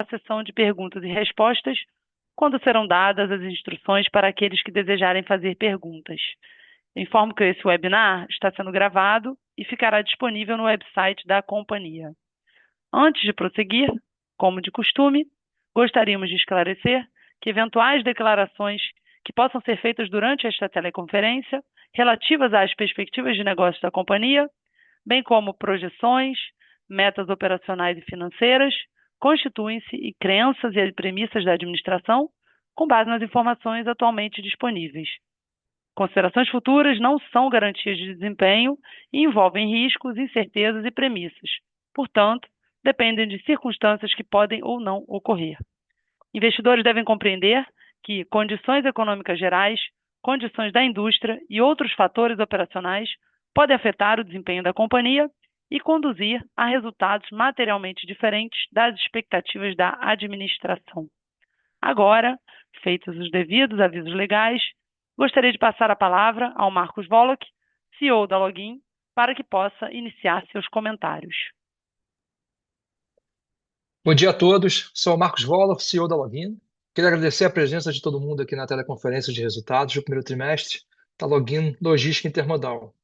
sessão de perguntas e respostas, quando serão dadas as instruções para aqueles que desejarem fazer perguntas. Informo que esse webinar está sendo gravado e ficará disponível no website da companhia. Antes de prosseguir, como de costume, gostaríamos de esclarecer que eventuais declarações que possam ser feitas durante esta teleconferência, relativas às perspectivas de negócios da companhia, bem como projeções, metas operacionais e financeiras, constituem-se em crenças e premissas da administração com base nas informações atualmente disponíveis. Considerações futuras não são garantias de desempenho e envolvem riscos, incertezas e premissas. Portanto, dependem de circunstâncias que podem ou não ocorrer. Investidores devem compreender que condições econômicas gerais, condições da indústria e outros fatores operacionais podem afetar o desempenho da companhia e conduzir a resultados materialmente diferentes das expectativas da administração. Agora, feitos os devidos avisos legais, gostaria de passar a palavra ao Marcos Woloch, CEO da Login, para que possa iniciar seus comentários. Bom dia a todos, sou o Marcos Woloch, CEO da Login. Queria agradecer a presença de todo mundo aqui na teleconferência de resultados do primeiro trimestre da Login Logística Intermodal.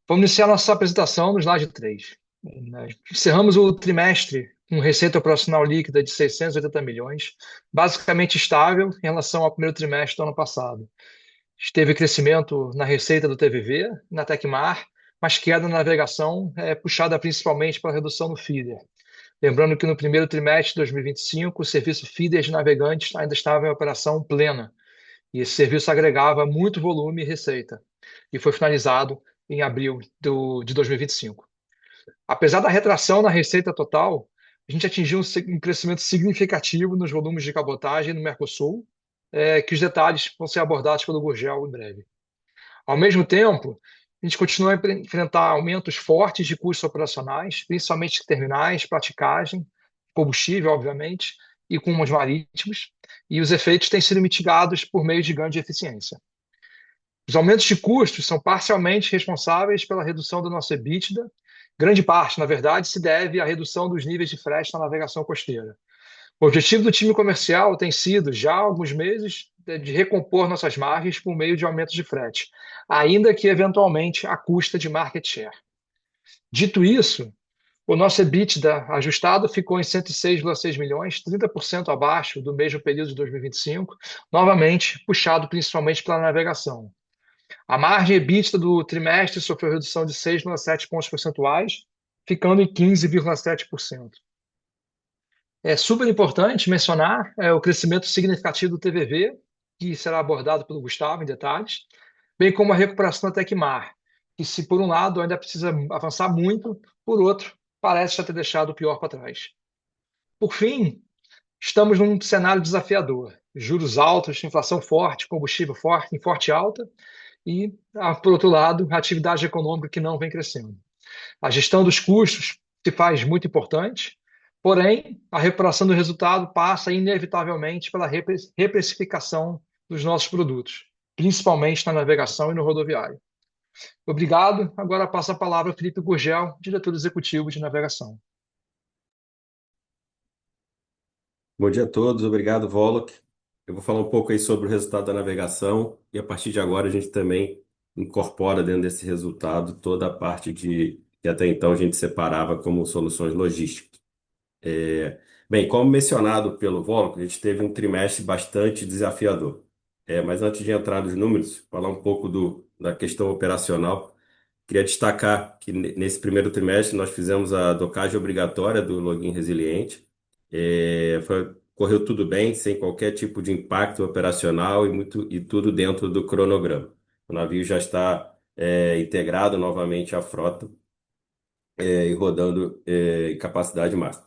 Vamos iniciar nossa apresentação no slide 3. Encerramos o trimestre com receita operacional líquida de 680 milhões, basicamente estável em relação ao primeiro trimestre do ano passado. Teve crescimento na receita do TVV, na Tecmar, mas queda na navegação puxada principalmente pela redução no feeder. Lembrando que no primeiro trimestre de 2025, o serviço feeder de navegantes ainda estava em operação plena, e esse serviço agregava muito volume e receita, e foi finalizado em abril de 2025. Apesar da retração na receita total, a gente atingiu um crescimento significativo nos volumes de cabotagem no Mercosul, que os detalhes vão ser abordados pelo Gurgel em breve. Ao mesmo tempo, a gente continua a enfrentar aumentos fortes de custos operacionais, principalmente de terminais, praticagem, combustível, obviamente, e com os marítimos, e os efeitos têm sido mitigados por meio de ganho de eficiência. Os aumentos de custos são parcialmente responsáveis pela redução do nosso EBITDA. Grande parte, na verdade, se deve à redução dos níveis de frete na navegação costeira. O objetivo do time comercial tem sido, já há alguns meses, de recompor nossas margens por meio de aumentos de frete, ainda que eventualmente à custa de market share. Dito isso, o nosso EBITDA ajustado ficou em 106,6 milhões, 30% abaixo do mesmo período de 2025, novamente puxado principalmente pela navegação. A margem EBITDA do trimestre sofreu redução de 6,7 pontos percentuais, ficando em 15,7%. É super importante mencionar o crescimento significativo do TVV, que será abordado pelo Gustavo em detalhes, bem como a recuperação da Tecmar, que, se por um lado ainda precisa avançar muito, por outro, parece já ter deixado o pior para trás. Por fim, estamos num cenário desafiador. Juros altos, inflação forte, combustível forte, em forte alta, e, por outro lado, a atividade econômica que não vem crescendo. A gestão dos custos se faz muito importante, porém, a recuperação do resultado passa inevitavelmente pela reprecificação dos nossos produtos, principalmente na navegação e no rodoviário. Obrigado. Agora passo a palavra ao Felipe Gurgel, diretor executivo de navegação. Bom dia a todos, obrigado, Woloch. Eu vou falar um pouco aí sobre o resultado da navegação e a partir de agora a gente também incorpora dentro desse resultado toda a parte que até então a gente separava como soluções logísticas. Bem, como mencionado pelo Woloch, a gente teve um trimestre bastante desafiador. Mas antes de entrar nos números, falar um pouco da questão operacional, queria destacar que nesse primeiro trimestre nós fizemos a docagem obrigatória do Login Resiliente. Correu tudo bem, sem qualquer tipo de impacto operacional e tudo dentro do cronograma. O navio já está integrado novamente à frota e rodando em capacidade máxima.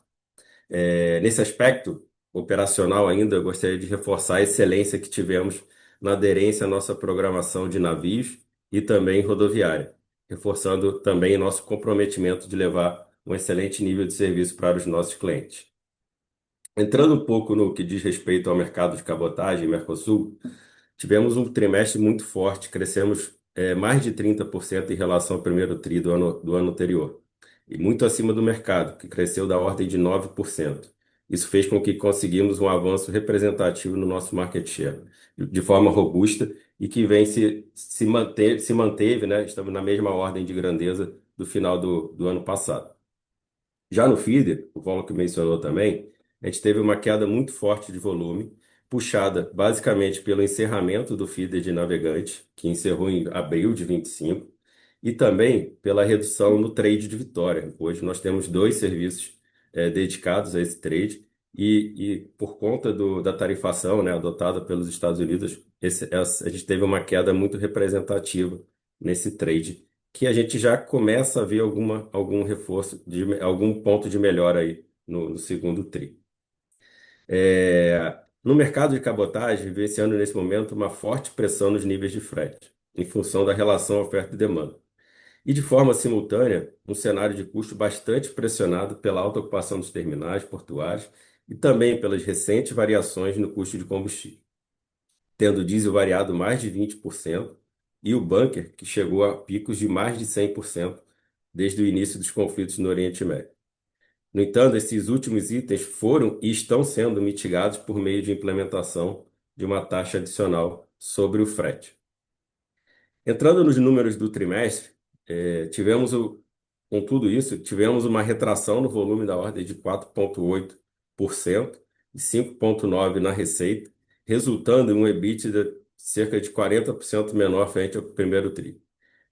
Nesse aspecto operacional ainda, eu gostaria de reforçar a excelência que tivemos na aderência à nossa programação de navios e também rodoviária, reforçando também nosso comprometimento de levar um excelente nível de serviço para os nossos clientes. Entrando um pouco no que diz respeito ao mercado de cabotagem Mercosul, tivemos um trimestre muito forte, crescemos mais de 30% em relação ao primeiro tri do ano anterior, e muito acima do mercado, que cresceu da ordem de 9%. Isso fez com que conseguimos um avanço representativo no nosso market share, de forma robusta e que vem se manteve, né? Estamos na mesma ordem de grandeza do final do ano passado. Já no feeder, o Paulo que mencionou também, a gente teve uma queda muito forte de volume, puxada basicamente pelo encerramento do feeder de Navegante, que encerrou em abril de 25, e também pela redução no trade de Vitória. Hoje nós temos dois serviços dedicados a esse trade, e por conta da tarifação, né, adotada pelos Estados Unidos, a gente teve uma queda muito representativa nesse trade que a gente já começa a ver algum reforço, algum ponto de melhora aí no segundo tri. No mercado de cabotagem, vê esse ano, nesse momento, uma forte pressão nos níveis de frete, em função da relação oferta e demanda. E, de forma simultânea, um cenário de custo bastante pressionado pela alta ocupação dos terminais portuários e também pelas recentes variações no custo de combustível, tendo o diesel variado mais de 20% e o bunker, que chegou a picos de mais de 100% desde o início dos conflitos no Oriente Médio. No entanto, esses últimos itens foram e estão sendo mitigados por meio de implementação de uma taxa adicional sobre o frete. Entrando nos números do trimestre, com tudo isso, tivemos uma retração no volume da ordem de 4,8% e 5,9% na receita, resultando em um EBITDA cerca de 40% menor frente ao primeiro tri.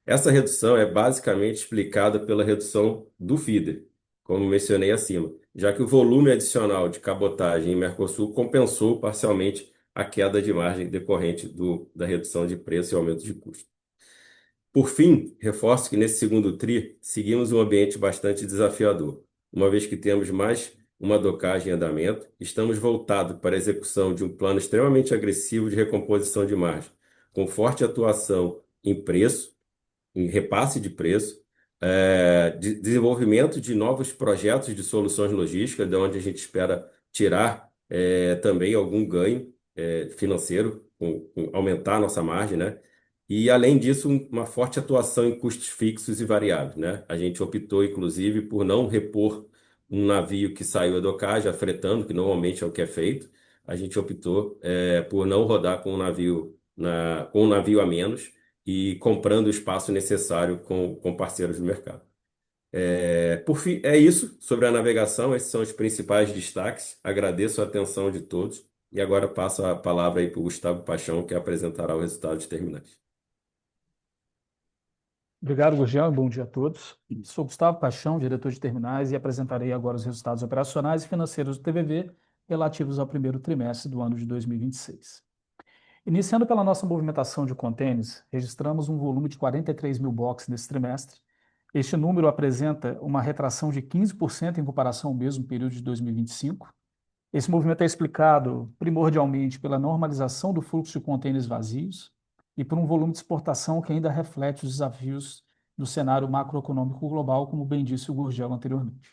Essa redução é basicamente explicada pela redução do feeder, como mencionei acima, já que o volume adicional de cabotagem em Mercosul compensou parcialmente a queda de margem decorrente da redução de preço e aumento de custo. Por fim, reforço que nesse segundo tri seguimos um ambiente bastante desafiador, uma vez que temos mais uma docagem em andamento, estamos voltados para a execução de um plano extremamente agressivo de recomposição de margem, com forte atuação em preço, em repasse de preço, desenvolvimento de novos projetos de soluções logísticas, de onde a gente espera tirar também algum ganho financeiro, aumentar a nossa margem, né? E, além disso, uma forte atuação em custos fixos e variáveis, né? A gente optou, inclusive, por não repor um navio que saiu da docagem, fretando, que normalmente é o que é feito. A gente optou por não rodar com com um navio a menos e comprando o espaço necessário com parceiros do mercado. Por fim, é isso sobre a navegação. Esses são os principais destaques. Agradeço a atenção de todos. E agora passo a palavra aí para o Gustavo Paixão, que apresentará o resultado de terminais. Obrigado, Gurgel, e bom dia a todos. Sou Gustavo Paixão, diretor de terminais, e apresentarei agora os resultados operacionais e financeiros do TVV relativos ao primeiro trimestre do ano de 2026. Iniciando pela nossa movimentação de contêineres, registramos um volume de 43 mil boxes nesse trimestre. Este número apresenta uma retração de 15% em comparação ao mesmo período de 2025. Esse movimento é explicado primordialmente pela normalização do fluxo de contêineres vazios e por um volume de exportação que ainda reflete os desafios do cenário macroeconômico global, como bem disse o Gurgel anteriormente.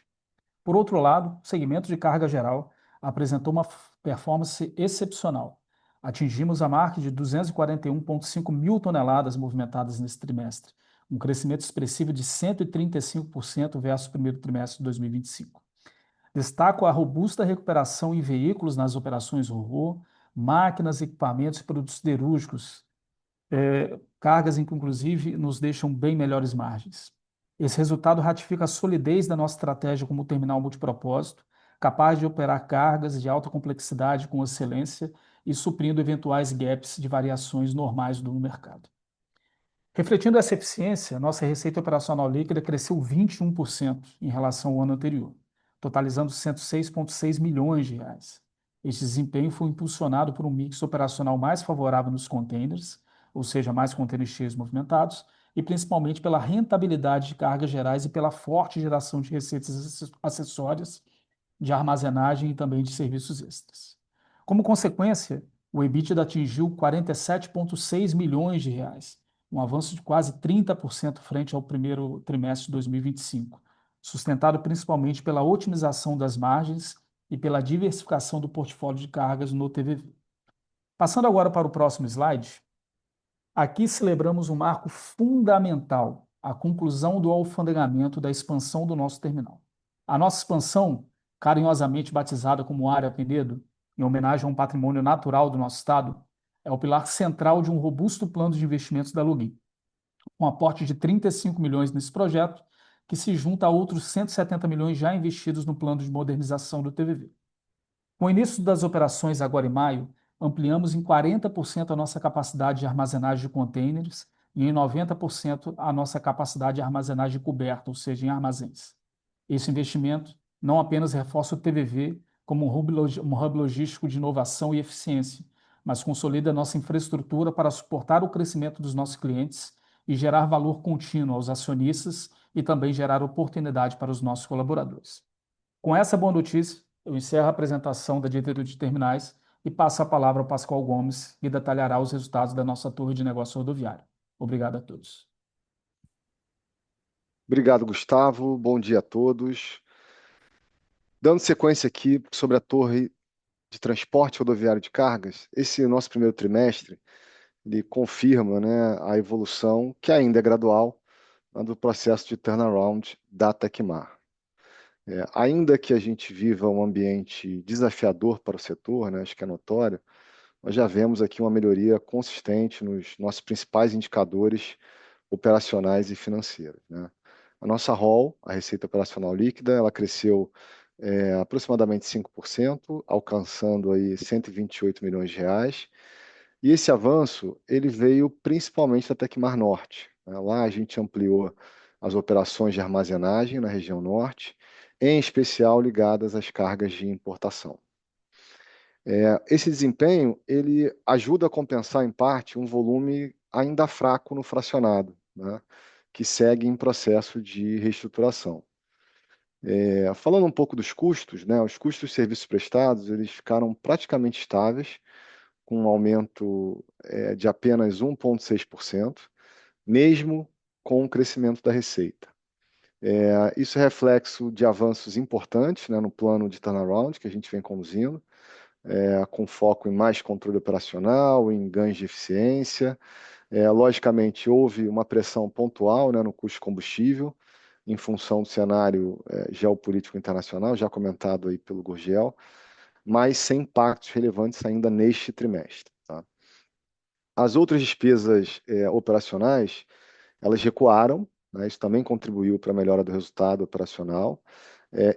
Por outro lado, o segmento de carga geral apresentou uma performance excepcional. Atingimos a marca de 241,5 mil toneladas movimentadas nesse trimestre, um crescimento expressivo de 135% versus o primeiro trimestre de 2025. Destaco a robusta recuperação em veículos nas operações RoRo, máquinas, equipamentos e produtos siderúrgicos, cargas em que, inclusive, nos deixam bem melhores margens. Esse resultado ratifica a solidez da nossa estratégia como terminal multipropósito, capaz de operar cargas de alta complexidade com excelência e suprindo eventuais gaps de variações normais do mercado. Refletindo essa eficiência, nossa receita operacional líquida cresceu 21% em relação ao ano anterior, totalizando 106,6 milhões de reais. Este desempenho foi impulsionado por um mix operacional mais favorável nos containers, ou seja, mais contêineres cheios movimentados, e principalmente pela rentabilidade de cargas gerais e pela forte geração de receitas acessórias, de armazenagem e também de serviços extras. Como consequência, o EBITDA atingiu 47,6 milhões de reais, um avanço de quase 30% frente ao primeiro trimestre de 2025, sustentado principalmente pela otimização das margens e pela diversificação do portfólio de cargas no TVV. Passando agora para o próximo slide, aqui celebramos um marco fundamental, a conclusão do alfandegamento da expansão do nosso terminal. A nossa expansão carinhosamente batizada como Área Penedo, em homenagem a um patrimônio natural do nosso estado, é o pilar central de um robusto plano de investimentos da Login, um aporte de 35 milhões nesse projeto, que se junta a outros 170 milhões já investidos no plano de modernização do TVV. Com o início das operações agora em maio, ampliamos em 40% a nossa capacidade de armazenagem de contêineres e em 90% a nossa capacidade de armazenagem coberta, ou seja, em armazéns. Esse investimento não apenas reforça o TVV como um hub logístico de inovação e eficiência, mas consolida a nossa infraestrutura para suportar o crescimento dos nossos clientes e gerar valor contínuo aos acionistas e também gerar oportunidade para os nossos colaboradores. Com essa boa notícia, eu encerro a apresentação da diretoria de terminais e passo a palavra ao Pascoal Gomes, que detalhará os resultados da nossa torre de negócio rodoviário. Obrigado a todos. Obrigado, Gustavo. Bom dia a todos. Dando sequência aqui sobre a torre de transporte rodoviário de cargas, esse nosso primeiro trimestre, ele confirma, né, a evolução, que ainda é gradual, do processo de turnaround da Tecmar. Ainda que a gente viva um ambiente desafiador para o setor, né, acho que é notório, nós já vemos aqui uma melhoria consistente nos nossos principais indicadores operacionais e financeiros, né? A nossa ROL, a Receita Operacional Líquida, ela cresceu aproximadamente 5%, alcançando aí 128 milhões de reais. E esse avanço, ele veio principalmente da Tecmar Norte, né? Lá a gente ampliou as operações de armazenagem na região norte, em especial ligadas às cargas de importação. Esse desempenho, ele ajuda a compensar, em parte, um volume ainda fraco no fracionado, né, que segue em processo de reestruturação. Falando um pouco dos custos, né, os custos de serviços prestados, eles ficaram praticamente estáveis, com um aumento de apenas 1,6%, mesmo com o crescimento da receita. Isso é reflexo de avanços importantes, né, no plano de turnaround que a gente vem conduzindo, com foco em mais controle operacional, em ganhos de eficiência. Logicamente, houve uma pressão pontual, né, no custo de combustível, em função do cenário geopolítico internacional, já comentado aí pelo Gurgel, mas sem impactos relevantes ainda neste trimestre, tá? As outras despesas operacionais, elas recuaram, né, isso também contribuiu para a melhora do resultado operacional.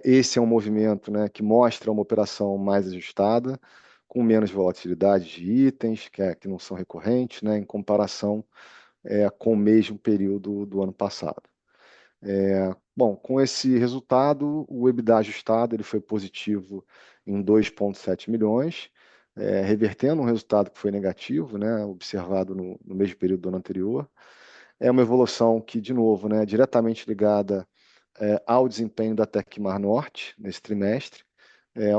Esse é um movimento, né, que mostra uma operação mais ajustada, com menos volatilidade de itens, que não são recorrentes, né, em comparação com o mesmo período do ano passado. Bom, com esse resultado, o EBITDA ajustado ele foi positivo em 2,7 milhões, revertendo um resultado que foi negativo, né, observado no mesmo período do ano anterior. É uma evolução que, de novo, né, é diretamente ligada ao desempenho da Tecmar Norte nesse trimestre,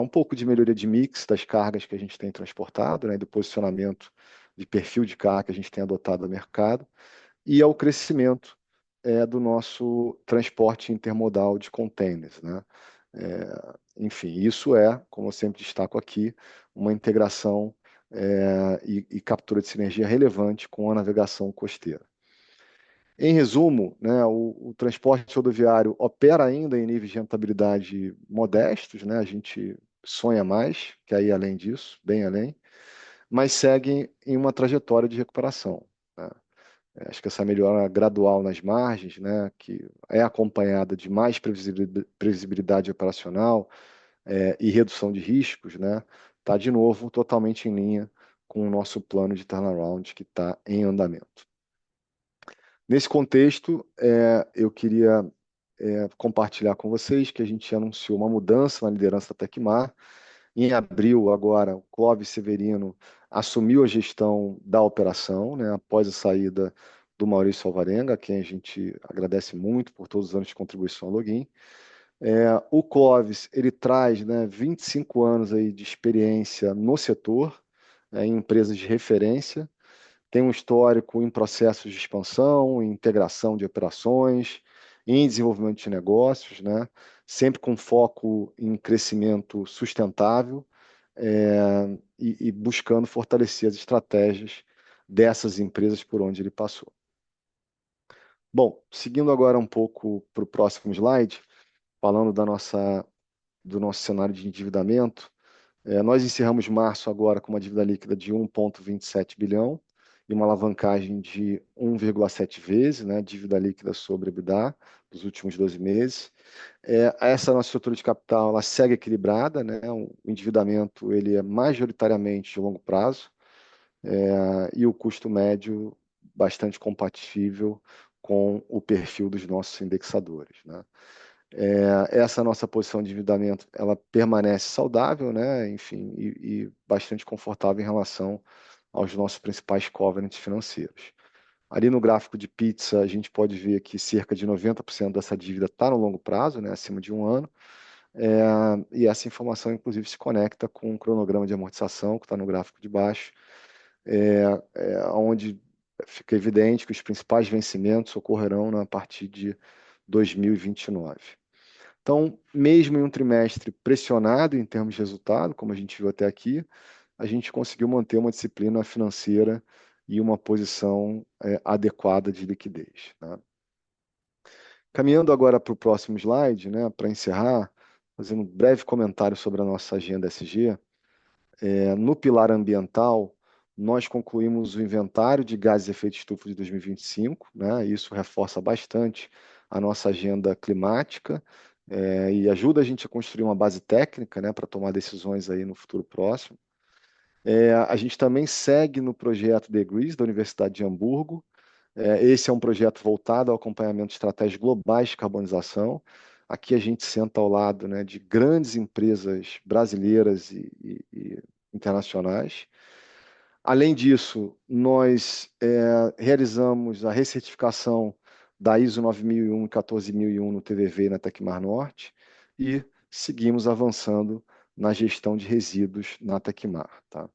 um pouco de melhoria de mix das cargas que a gente tem transportado, né, do posicionamento de perfil de carga que a gente tem adotado no mercado, e ao crescimento do nosso transporte intermodal de contêineres, né? Enfim, isso como eu sempre destaco aqui, uma integração e captura de sinergia relevante com a navegação costeira. Em resumo, né, o transporte rodoviário opera ainda em níveis de rentabilidade modestos, né? A gente sonha mais, quer ir além disso, bem além, mas segue em uma trajetória de recuperação, né? Acho que essa melhora gradual nas margens, né, que é acompanhada de mais previsibilidade operacional e redução de riscos, né, está de novo totalmente em linha com o nosso plano de turnaround que está em andamento. Nesse contexto, eu queria compartilhar com vocês que a gente anunciou uma mudança na liderança da Tecmar. Em abril, agora, o Clóvis Severino assumiu a gestão da operação, né, após a saída do Maurício Alvarenga, a quem a gente agradece muito por todos os anos de contribuição ao Login. O Clóvis, ele traz, né, 25 anos aí de experiência no setor, em empresas de referência, tem um histórico em processos de expansão, em integração de operações, em desenvolvimento de negócios, né? Sempre com foco em crescimento sustentável e buscando fortalecer as estratégias dessas empresas por onde ele passou. Bom, seguindo agora um pouco para o próximo slide, falando da nossa do nosso cenário de endividamento, nós encerramos março agora com uma dívida líquida de 1,27 bilhão e uma alavancagem de 1,7 vezes, né, dívida líquida sobre EBITDA dos últimos 12 meses. Essa nossa estrutura de capital ela segue equilibrada, né, o endividamento ele é majoritariamente de longo prazo, e o custo médio bastante compatível com o perfil dos nossos indexadores, né? Essa nossa posição de endividamento ela permanece saudável, né? Enfim, e bastante confortável em relação aos nossos principais covenants financeiros. Ali no gráfico de pizza, a gente pode ver que cerca de 90% dessa dívida está no longo prazo, né? Acima de um ano. E essa informação, inclusive, se conecta com o cronograma de amortização que está no gráfico de baixo, onde fica evidente que os principais vencimentos ocorrerão a partir de 2029. Então, mesmo em um trimestre pressionado em termos de resultado, como a gente viu até aqui, a gente conseguiu manter uma disciplina financeira e uma posição adequada de liquidez, né? Caminhando agora para o próximo slide, né, para encerrar, fazendo um breve comentário sobre a nossa agenda SG. No pilar ambiental, nós concluímos o inventário de gases de efeito estufa de 2025, né? Isso reforça bastante a nossa agenda climática, e ajuda a gente a construir uma base técnica, né, para tomar decisões aí no futuro próximo. A gente também segue no projeto DEGREES, da Universidade de Hamburgo. Esse é um projeto voltado ao acompanhamento de estratégias globais de carbonização. Aqui a gente senta ao lado, né, de grandes empresas brasileiras e internacionais. Além disso, nós realizamos a recertificação da ISO 9001 e 14001 no TVV e na Tecmar Norte e seguimos avançando na gestão de resíduos na Tecmar, tá?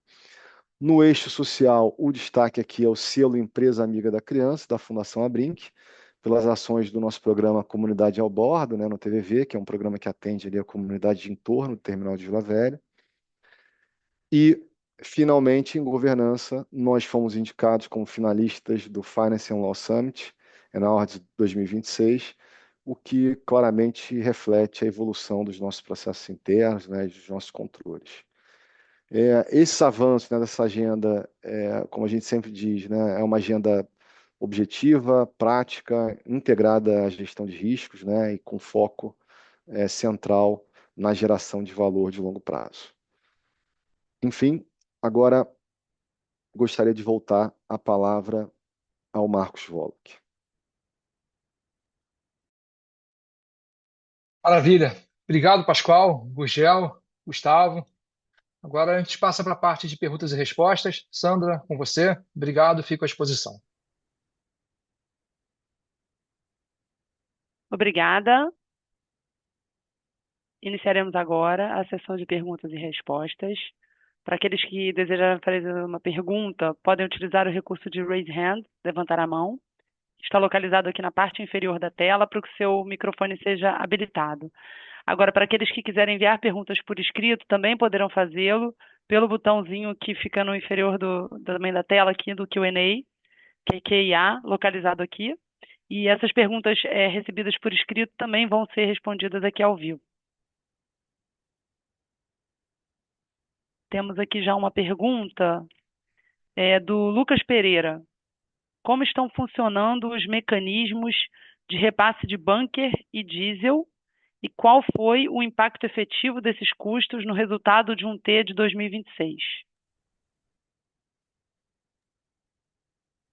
No eixo social, o destaque aqui é o selo Empresa Amiga da Criança, da Fundação Abrinq, pelas ações do nosso programa Comunidade ao Bordo, né, no TVV, que é um programa que atende ali a comunidade de entorno do terminal de Vila Velha. E, finalmente, em governança, nós fomos indicados como finalistas do Finance and Law Summit, na Awards 2026, o que claramente reflete a evolução dos nossos processos internos, né, dos nossos controles. Esses avanços, né, dessa agenda, como a gente sempre diz, né, é uma agenda objetiva, prática, integrada à gestão de riscos, né, e com foco central na geração de valor de longo prazo. Enfim, agora gostaria de voltar a palavra ao Marcos Woloch. Maravilha. Obrigado, Pascoal, Gugel, Gustavo. Agora a gente passa para a parte de perguntas e respostas. Sandra, com você. Obrigado, fico à disposição. Obrigada. Iniciaremos agora a sessão de perguntas e respostas. Para aqueles que desejarem fazer uma pergunta, podem utilizar o recurso de Raise Hand, levantar a mão. Está localizado aqui na parte inferior da tela para que o seu microfone seja habilitado. Agora, para aqueles que quiserem enviar perguntas por escrito, também poderão fazê-lo pelo botãozinho que fica no inferior também da tela aqui do Q&A, que é QIA, localizado aqui. E essas perguntas recebidas por escrito também vão ser respondidas aqui ao vivo. Temos aqui já uma pergunta do Lucas Pereira. Como estão funcionando os mecanismos de repasse de bunker e diesel e qual foi o impacto efetivo desses custos no resultado de um T de 2026?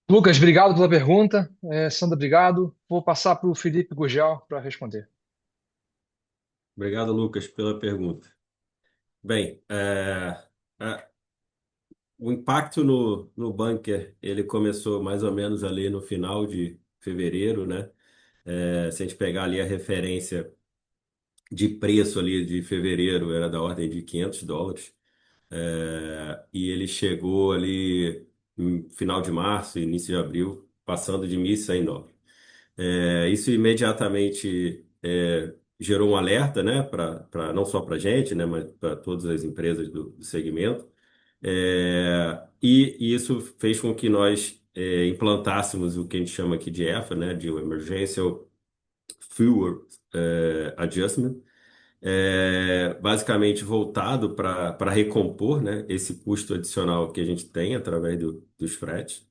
Lucas, obrigado pela pergunta. Sandra, obrigado. Vou passar para o Felipe Gugel para responder. Obrigado, Lucas, pela pergunta. Bem, o impacto no bunker, ele começou mais ou menos ali no final de fevereiro, né? Se a gente pegar ali a referência de preço ali de fevereiro, era da ordem de $500. E ele chegou ali no final de março, início de abril, passando de $1.100. Isso imediatamente gerou um alerta, né, não só para a gente, né, mas para todas as empresas do segmento. E isso fez com que nós implantássemos o que a gente chama aqui de EFA, né, de Emergency Fuel Adjustment, basicamente voltado para recompor, né, esse custo adicional que a gente tem através dos fretes,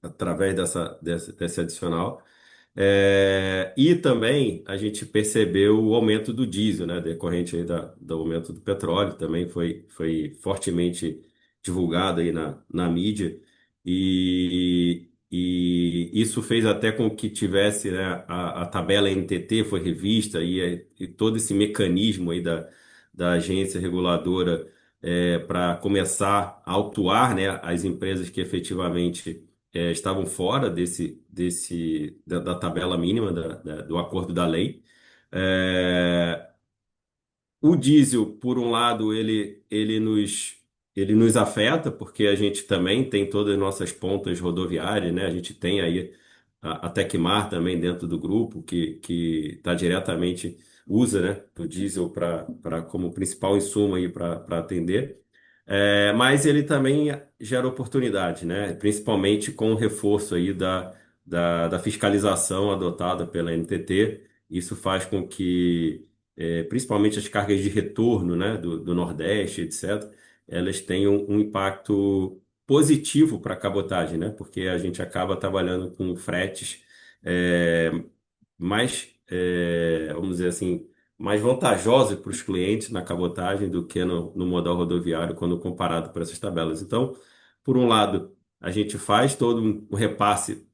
através desse adicional. E também a gente percebeu o aumento do diesel, né, decorrente aí do aumento do petróleo, também foi fortemente divulgado aí na mídia, e isso fez até com que tivesse, né, a tabela NTT foi revista, e todo esse mecanismo aí da agência reguladora para começar a autuar, né, as empresas que efetivamente estavam fora da tabela mínima do acordo da lei. É, o diesel, por um lado, ele nos afeta, porque a gente também tem todas as nossas pontas rodoviárias, né? A gente tem aí a Tecmar também dentro do grupo, que está diretamente, usa, né, o diesel como principal insumo aí para atender. Mas ele também gera oportunidade, né? Principalmente com o reforço aí da fiscalização adotada pela NTT. Isso faz com que principalmente as cargas de retorno, né, do Nordeste, etc., elas tenham um impacto positivo para a cabotagem, né, porque a gente acaba trabalhando com fretes é, mais, vamos dizer assim, mais vantajosos para os clientes na cabotagem do que no modal rodoviário quando comparado por essas tabelas. Então, por um lado, a gente faz todo um repasse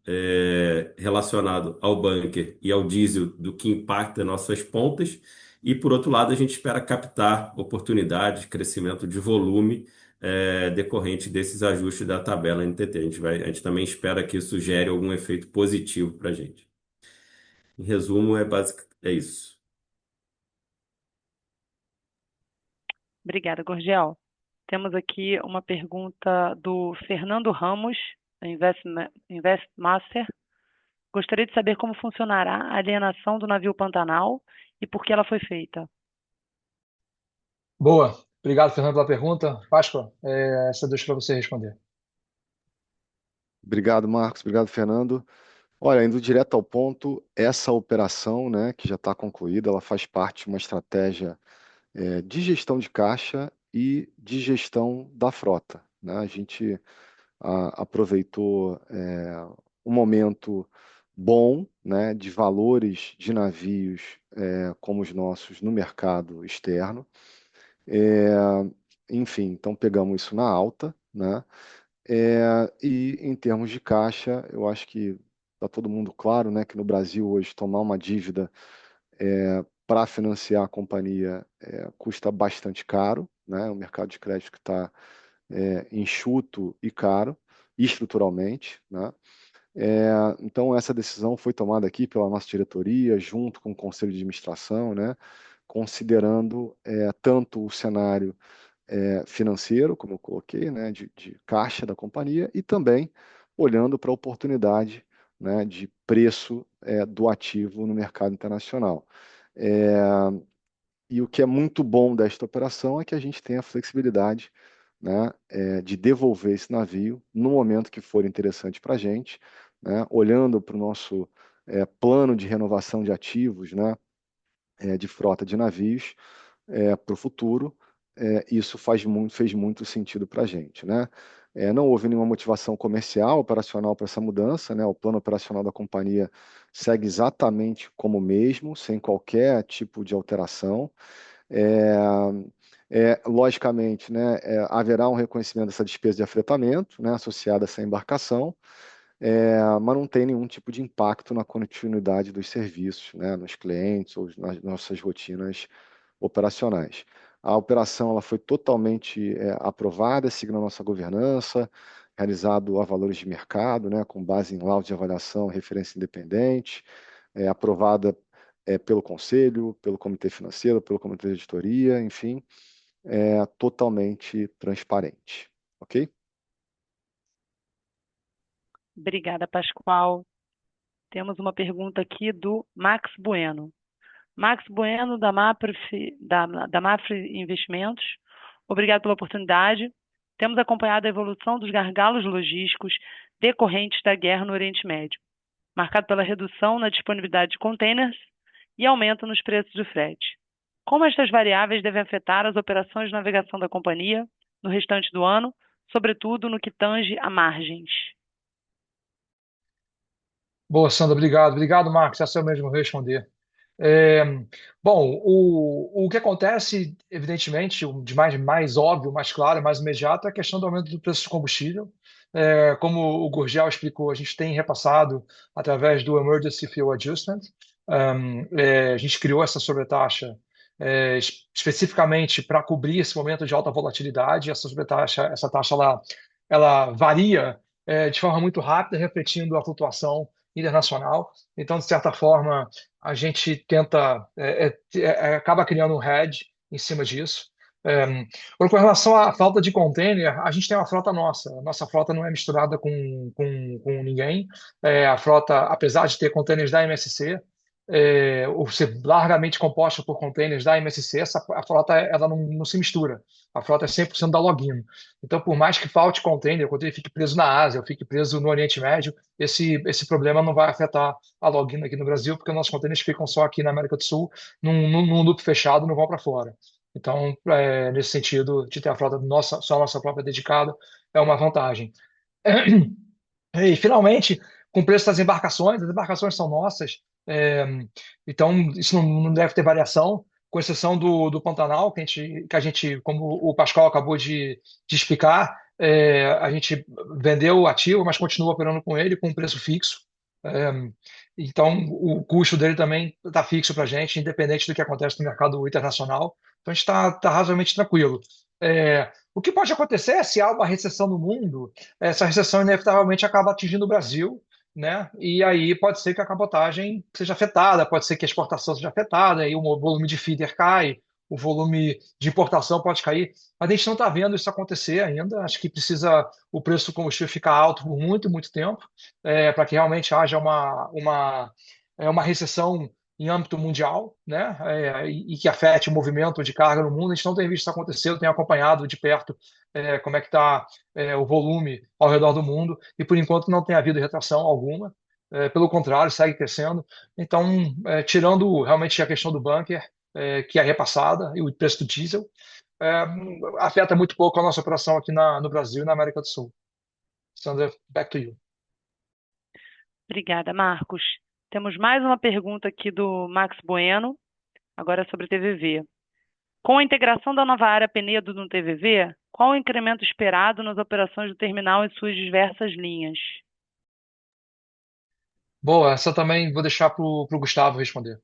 relacionado ao bunker e ao diesel do que impacta nossas pontas, e por outro lado, a gente espera captar oportunidades, crescimento de volume decorrente desses ajustes da tabela NTT. A gente também espera que isso gere algum efeito positivo para a gente. Em resumo, é isso. Obrigada, Gorgel. Temos aqui uma pergunta do Fernando Ramos, Investmaster. Gostaria de saber como funcionará a alienação do navio Pantanal e por que ela foi feita. Boa. Obrigado, Fernando, pela pergunta. Páscoa, essa deixa para você responder. Obrigado, Marcos. Obrigado, Fernando. Olha, indo direto ao ponto, essa operação, né, que já está concluída, ela faz parte de uma estratégia de gestão de caixa e de gestão da frota, né? A gente aproveitou um momento bom, né, de valores de navios como os nossos no mercado externo. É, Enfim, então pegamos isso na alta, né? E em termos de caixa, eu acho que está todo mundo claro, né, que no Brasil hoje tomar uma dívida para financiar a companhia custa bastante caro, né? O mercado de crédito que está enxuto e caro, estruturalmente, né? Então essa decisão foi tomada aqui pela nossa diretoria, junto com o conselho de administração, né? Considerando tanto o cenário financeiro, como eu coloquei, né, de caixa da companhia, e também olhando para a oportunidade, né, de preço do ativo no mercado internacional. É, e o que é muito bom desta operação é que a gente tem a flexibilidade, né, de devolver esse navio no momento que for interessante para a gente, né, olhando para o nosso plano de renovação de ativos, né, de frota de navios para o futuro. Isso fez muito sentido para a gente, né? Não houve nenhuma motivação comercial, operacional para essa mudança, né? O plano operacional da companhia segue exatamente como mesmo, sem qualquer tipo de alteração. Logicamente, né, haverá um reconhecimento dessa despesa de afretamento, né, associada a essa embarcação, mas não tem nenhum tipo de impacto na continuidade dos serviços, né, nos clientes ou nas nossas rotinas operacionais. A operação ela foi totalmente aprovada, seguindo a nossa governança, realizado a valores de mercado, né, com base em laudo de avaliação, referência independente, aprovada pelo conselho, pelo comitê financeiro, pelo comitê de editoria, enfim, totalmente transparente, ok? Obrigada, Pascoal. Temos uma pergunta aqui do Max Bueno. Max Bueno, da Mafre Investimentos. Obrigado pela oportunidade. Temos acompanhado a evolução dos gargalos logísticos decorrentes da guerra no Oriente Médio, marcado pela redução na disponibilidade de containers e aumento nos preços do frete. Como estas variáveis devem afetar as operações de navegação da companhia no restante do ano, sobretudo no que tange a margens? Boa, Sandra, obrigado. Obrigado, Marcos. Essa eu mesmo vou responder. É, bom, o que acontece, evidentemente, o de mais óbvio, mais claro, mais imediato, é a questão do aumento do preço do combustível. Como o Gurgel explicou, a gente tem repassado através do Emergency Fuel Adjustment. A gente criou essa sobretaxa especificamente para cobrir esse momento de alta volatilidade. Essa sobretaxa, essa taxa, ela varia de forma muito rápida, refletindo a flutuação internacional. Então, de certa forma, a gente tenta, acaba criando um hedge em cima disso. Com relação à falta de container, a gente tem uma frota nossa. A nossa frota não é misturada com ninguém. A frota, apesar de ter containers da MSC, ou ser largamente composta por containers da MSC, a frota ela não se mistura. A frota é 100% da Login. Então, por mais que falte container, quando ele fique preso na Ásia ou fique preso no Oriente Médio, esse problema não vai afetar a Login aqui no Brasil, porque nossos containers ficam só aqui na América do Sul, num loop fechado, não vão para fora. Então, nesse sentido, de ter a frota nossa, só nossa própria dedicada, é uma vantagem. E, finalmente, com o preço das embarcações, as embarcações são nossas, então isso não deve ter variação, com exceção do Pantanal, que a gente, como o Pascoal acabou de explicar, a gente vendeu o ativo, mas continua operando com ele com um preço fixo. É, então, o custo dele também está fixo para a gente, independente do que acontece no mercado internacional. Então, a gente está razoavelmente tranquilo. O que pode acontecer é se há uma recessão no mundo, essa recessão inevitavelmente acaba atingindo o Brasil, né? E aí pode ser que a cabotagem seja afetada, pode ser que a exportação seja afetada, aí o volume de feeder cai, o volume de importação pode cair. Mas a gente não está vendo isso acontecer ainda. Acho que precisa o preço do combustível ficar alto por muito, muito tempo, para que realmente haja uma recessão em âmbito mundial, né, e que afete o movimento de carga no mundo. A gente não tem visto isso acontecer, eu tenho acompanhado de perto como é que está o volume ao redor do mundo, e por enquanto não tem havido retração alguma, pelo contrário, segue crescendo. Então, tirando realmente a questão do bunker, que é repassada, e o preço do diesel, é, afeta muito pouco a nossa operação aqui no Brasil e na América do Sul. Sandra, back to you. Obrigada, Marcos. Temos mais uma pergunta aqui do Max Bueno, agora sobre TVV. Com a integração da nova área Penedo no TVV, qual o incremento esperado nas operações do terminal em suas diversas linhas? Boa, essa também vou deixar para o Gustavo responder.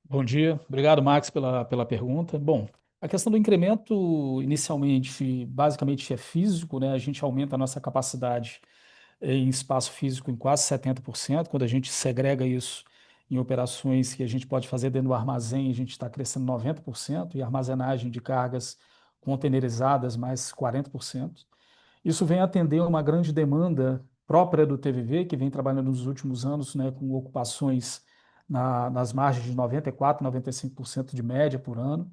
Bom dia, obrigado, Max, pela pergunta. Bom, a questão do incremento inicialmente, basicamente é físico, né? A gente aumenta a nossa capacidade em espaço físico em quase 70%. Quando a gente segrega isso em operações que a gente pode fazer dentro do armazém, a gente está crescendo 90%, e armazenagem de cargas containerizadas mais 40%. Isso vem atender uma grande demanda própria do TVV, que vem trabalhando nos últimos anos, né, com ocupações nas margens de 94%, 95% de média por ano,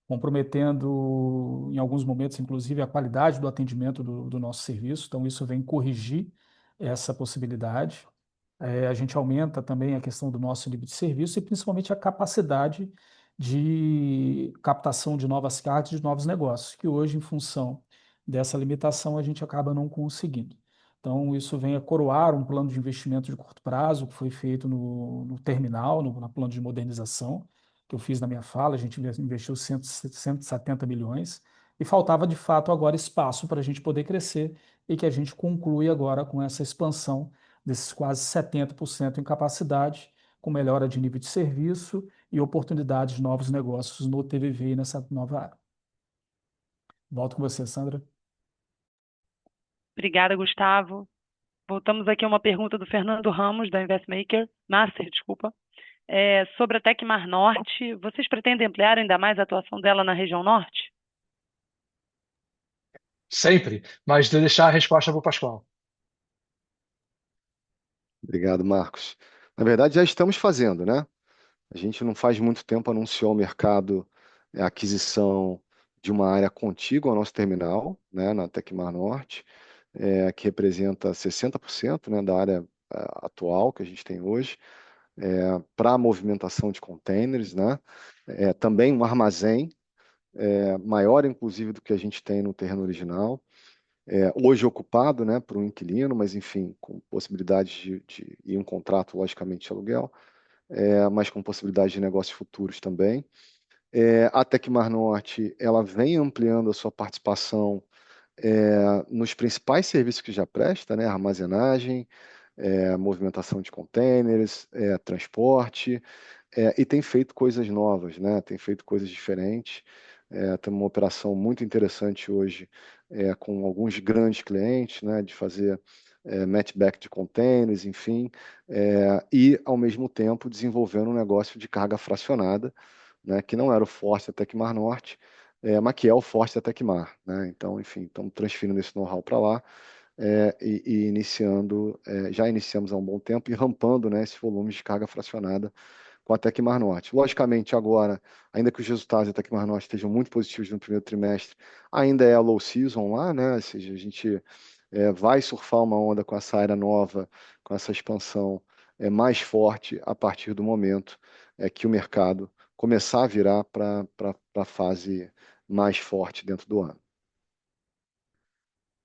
comprometendo, em alguns momentos, inclusive, a qualidade do atendimento do nosso serviço. Então, isso vem corrigir essa possibilidade. A gente aumenta também a questão do nosso nível de serviço e, principalmente, a capacidade de captação de novas cargas, de novos negócios, que hoje, em função dessa limitação, a gente acaba não conseguindo. Então, isso vem a coroar um plano de investimento de curto prazo que foi feito no terminal, no plano de modernização, que eu fiz na minha fala. A gente investiu 170 milhões e faltava, de fato, agora espaço para a gente poder crescer, e que a gente conclui agora com essa expansão desses quase 70% em capacidade, com melhora de nível de serviço e oportunidades de novos negócios no TVV e nessa nova área. Volto com você, Sandra. Obrigada, Gustavo. Voltamos aqui a uma pergunta do Fernando Ramos, da Master, desculpa. Sobre a Tecmar Norte, vocês pretendem ampliar ainda mais a atuação dela na região norte? Sempre, mas de deixar a resposta para o Pascoal. Obrigado, Marcos. Na verdade, já estamos fazendo, né? A gente não faz muito tempo anunciou ao mercado a aquisição de uma área contígua ao nosso terminal, né, na Tecmar Norte, que representa 60%, né, da área atual que a gente tem hoje. para a movimentação de containers, né? Também um armazém maior, inclusive, do que a gente tem no terreno original. Hoje ocupado, né, por um inquilino, mas enfim, com possibilidade e um contrato, logicamente, de aluguel, mas com possibilidade de negócios futuros também. A Tecmar Norte, ela vem ampliando a sua participação nos principais serviços que já presta, né, armazenagem, movimentação de containers, transporte, e tem feito coisas novas, né, tem feito coisas diferentes. Tem uma operação muito interessante hoje com alguns grandes clientes, né, de fazer matchback de containers, enfim, e ao mesmo tempo desenvolvendo um negócio de carga fracionada, né, que não era o forte da Tecmar Norte, mas que é o forte da Tecmar, né? Então, enfim, estamos transferindo esse know-how para lá e iniciando, já iniciamos há um bom tempo e rampando, né, esses volumes de carga fracionada com a Tecmar Norte. Logicamente, agora, ainda que os resultados da Tecmar Norte estejam muito positivos no primeiro trimestre, ainda é a low season lá, né? Ou seja, a gente vai surfar uma onda com essa área nova, com essa expansão mais forte a partir do momento que o mercado começar a virar para a fase mais forte dentro do ano.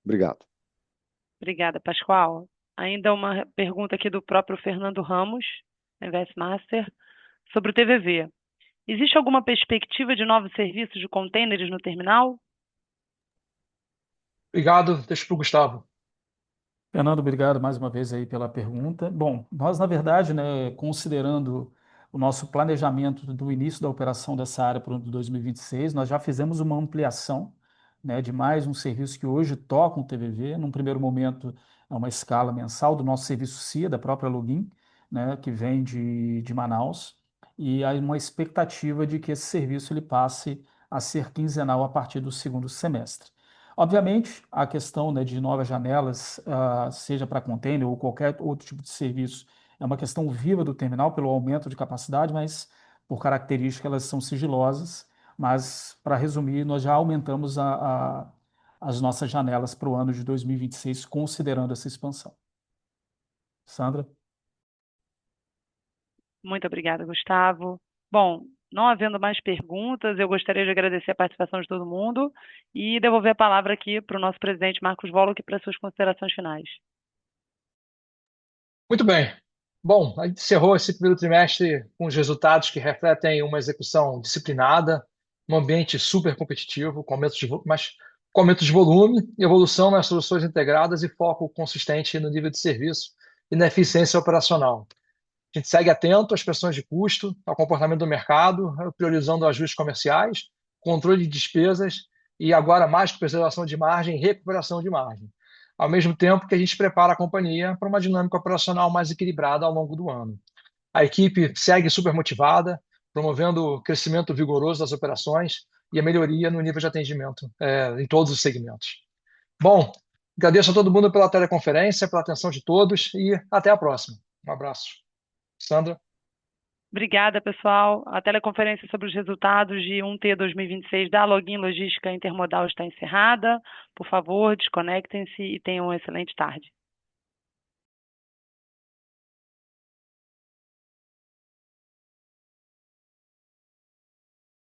Obrigado. Obrigada, Pascoal. Ainda uma pergunta aqui do próprio Fernando Ramos, Investmaster, sobre o TVV. Existe alguma perspectiva de novos serviços de containers no terminal? Obrigado. Deixa para o Gustavo. Fernando, obrigado mais uma vez aí pela pergunta. Bom, nós, na verdade, né, considerando o nosso planejamento do início da operação dessa área para o ano de 2026, nós já fizemos uma ampliação, né, de mais um serviço que hoje toca um TVV. Num primeiro momento, é uma escala mensal do nosso serviço CIA, da própria Login, né, que vem de Manaus, e há uma expectativa de que esse serviço ele passe a ser quinzenal a partir do segundo semestre. Obviamente, a questão, né, de novas janelas, seja para container ou qualquer outro tipo de serviço, é uma questão viva do terminal pelo aumento de capacidade, mas por característica elas são sigilosas. Mas, para resumir, nós já aumentamos as nossas janelas para o ano de 2026, considerando essa expansão. Sandra? Muito obrigada, Gustavo. Bom, não havendo mais perguntas, eu gostaria de agradecer a participação de todo mundo e devolver a palavra aqui para o nosso presidente Marcos Woloch para suas considerações finais. Muito bem. Bom, a gente encerrou esse primeiro trimestre com os resultados que refletem uma execução disciplinada, um ambiente super competitivo, mas com aumento de volume, evolução nas soluções integradas e foco consistente no nível de serviço e na eficiência operacional. A gente segue atento às pressões de custo, ao comportamento do mercado, priorizando ajustes comerciais, controle de despesas e agora mais que preservação de margem e recuperação de margem. Ao mesmo tempo que a gente prepara a companhia para uma dinâmica operacional mais equilibrada ao longo do ano. A equipe segue super motivada, promovendo o crescimento vigoroso das operações e a melhoria no nível de atendimento em todos os segmentos. Bom, agradeço a todo mundo pela teleconferência, pela atenção de todos e até a próxima. Um abraço. Sandra? Obrigada, pessoal. A teleconferência sobre os resultados de 1T 2026 da Login Logística Intermodal está encerrada. Por favor, desconectem-se e tenham uma excelente tarde.